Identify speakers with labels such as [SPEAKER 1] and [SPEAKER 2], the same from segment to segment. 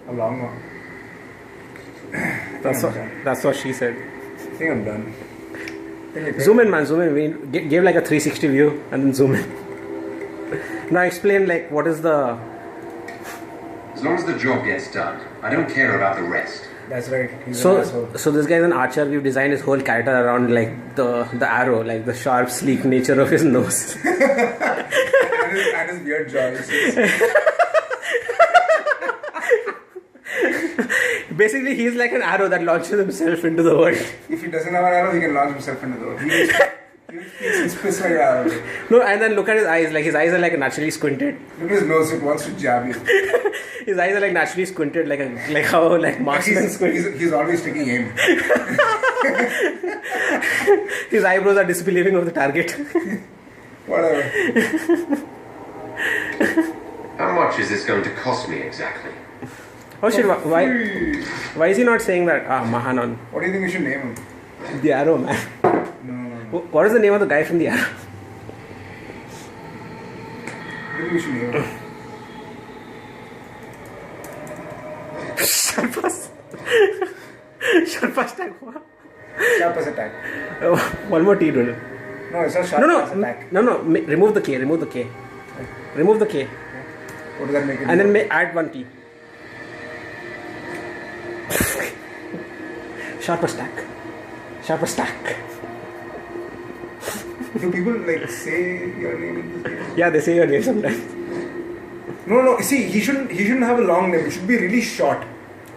[SPEAKER 1] A long one.
[SPEAKER 2] That's what she said.
[SPEAKER 1] I think I'm done.
[SPEAKER 2] Zoom in, man. Zoom in. We gave like a 360 view and then zoom in. Now explain like what is the.
[SPEAKER 3] As long as the job gets done, I don't care about the rest.
[SPEAKER 1] That's right. He's an asshole.
[SPEAKER 2] So this guy's an archer. We've designed his whole character around like the arrow, like the sharp, sleek nature of his nose.
[SPEAKER 1] and his weird jaws.
[SPEAKER 2] Basically, he's like an arrow that launches himself into the world.
[SPEAKER 1] If he doesn't have an arrow, he can launch himself into the world. He spits like an arrow.
[SPEAKER 2] No, and then look at his eyes. Like his eyes are like naturally squinted.
[SPEAKER 1] Look at his nose. It wants to jab you.
[SPEAKER 2] His eyes are like naturally squinted, like how marksmen squint.
[SPEAKER 1] He's always taking aim.
[SPEAKER 2] His eyebrows are disbelieving of the target.
[SPEAKER 1] Whatever.
[SPEAKER 3] How much is this going to cost me exactly?
[SPEAKER 2] Oh shit! Why is he not saying that? Mahanan.
[SPEAKER 1] What do you think we should name him?
[SPEAKER 2] The Arrow Man.
[SPEAKER 1] No.
[SPEAKER 2] What is the name of the guy from the Arrow?
[SPEAKER 1] What do you think we should name him?
[SPEAKER 2] Sharpa's attack.
[SPEAKER 1] Sharpa's attack.
[SPEAKER 2] One more T, dude.
[SPEAKER 1] No, it's not Sharpa's attack.
[SPEAKER 2] No. Remove the K. Remove the K. Remove the K.
[SPEAKER 1] What does that make it?
[SPEAKER 2] And then add one T. Sharper stack.
[SPEAKER 1] Do people like say your name in this game?
[SPEAKER 2] Yeah, they say your name sometimes.
[SPEAKER 1] No. See, he shouldn't have a long name. It should be really short.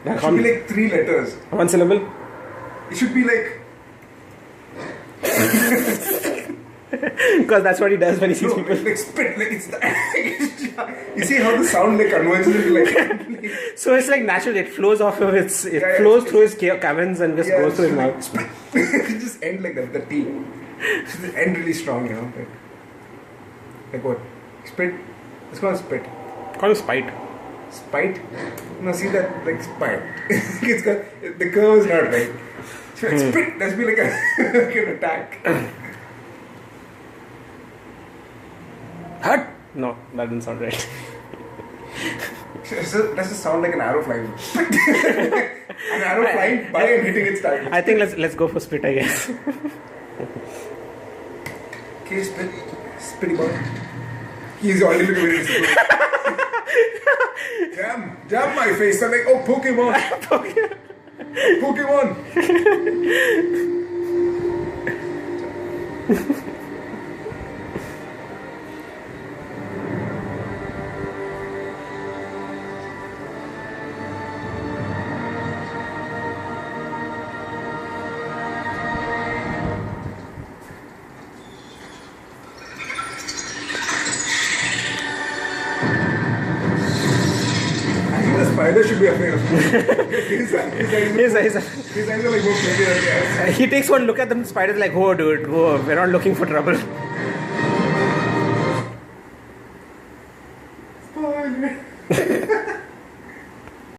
[SPEAKER 1] It should be like 3 letters.
[SPEAKER 2] One syllable.
[SPEAKER 1] It should be like.
[SPEAKER 2] Because that's what he does when he sees people.
[SPEAKER 1] Like spit. Like it's the. You see how the sound like converges into like.
[SPEAKER 2] So it's like natural. It flows off of its. It flows through his caverns and just goes through his mouth.
[SPEAKER 1] Spit. It just end like that. The T. Just end really strong, you know. Like what? Spit. It's called spit.
[SPEAKER 2] Call him Spite.
[SPEAKER 1] Spite? No, see that like spite. It's got the curve is not right. Spit. That's be like an attack.
[SPEAKER 2] Hut? No, that didn't sound right.
[SPEAKER 1] Does it sound like an arrow flying? An arrow flying by and hitting its target.
[SPEAKER 2] I think let's go for Spit, I guess.
[SPEAKER 1] Okay, spit. Spitty ball. He's already looking very disappointed. Damn my face. I'm like, oh, Pokemon. Pokemon. Spider should be afraid of him. His eyes are like more crazy than the eyes.
[SPEAKER 2] He takes one look at them, the spider's like, oh dude, we're not looking for trouble.